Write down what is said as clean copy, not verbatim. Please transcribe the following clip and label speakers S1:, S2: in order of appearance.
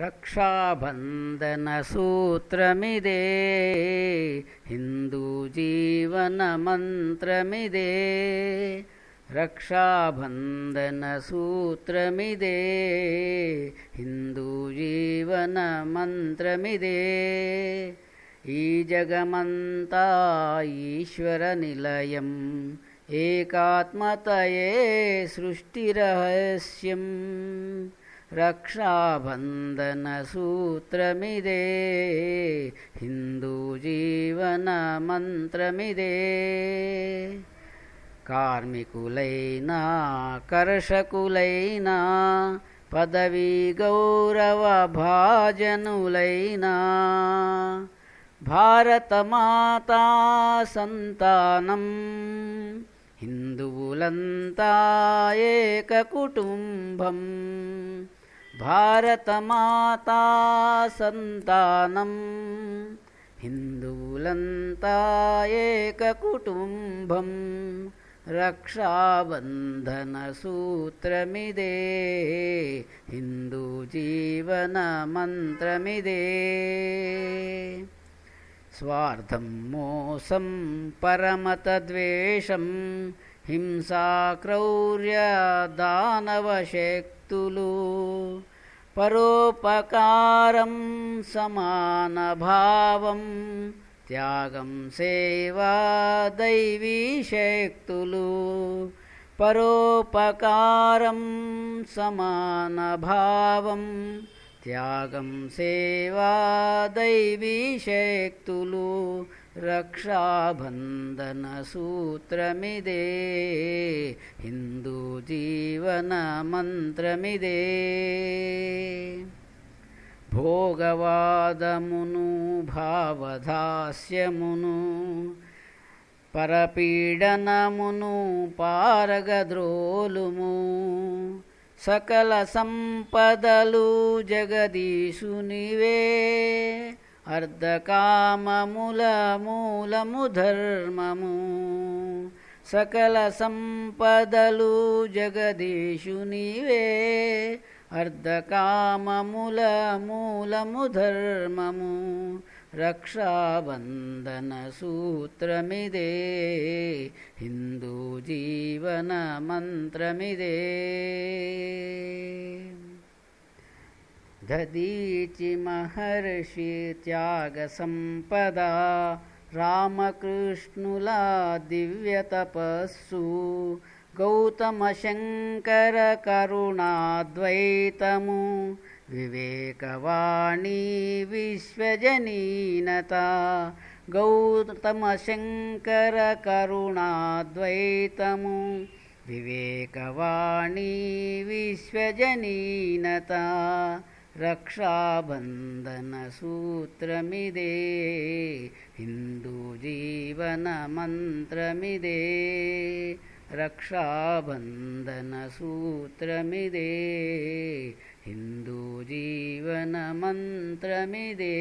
S1: रक्षाबंधन सूत्रमिदे हिंदू जीवन मंत्रमिदे रक्षाबंधन सूत्रमिदे हिंदू जीवन मंत्रमिदे ई जगमंता ईश्वर निलयम् एकात्मतये सृष्टिरहस्यम् रक्षाबंधन सूत्रमिदे हिंदू जीवन मंत्रमिदे कार्मिकुलैना कर्षकुलैना पदवी गौरव भाजनुलैना भारत माता संतानम हिंदुवुलंता एक कुटुंबम भारत माता संतानम हिंदुवुलंता एक कुटुंबम रक्षाबंधन सूत्रमिदे हिंदू जीवन मंत्रमिदे स्वार्थं मोसं परमतद्वेषं हिंसा क्रौर्य दानवशक्तुलु परोपकारं समानभावं त्यागं सेवा दैवी शक्तुलु परोपकारं समानभावं त्यागं सेवा दैवी शक्तुलु रक्षाबंधन सूत्रमिदे हिंदू जीवन मंत्रमिदे भोगवादमुनु भावधास्यमुनु परपीडनमुनु पारगद्रोलुमु सकल संपदलु जगदीशुनिवे अर्धकाममूल मूलमु धर्ममु सकल संपदलु जगदीशुनिवे अर्धकाममूल मूलमु धर्ममु रक्षाबंधन सूत्रमिदे हिंदू जीवन मंत्रमिदे ददीचि महर्षि त्याग संपदा रामकृष्णुला दिव्य तपस्सु गौतम शंकर करुणाद्वैतमु विवेकवाणी विश्वजनीनता गौतम शंकर करुणाद्वैतमु विवेकवाणी विश्वजनीनता रक्षाबंधन सूत्रमिदे हिंदू जीवन मंत्रमिदे रक्षाबंधन सूत्रमिदे हिंदू जीवन मंत्रमिदे।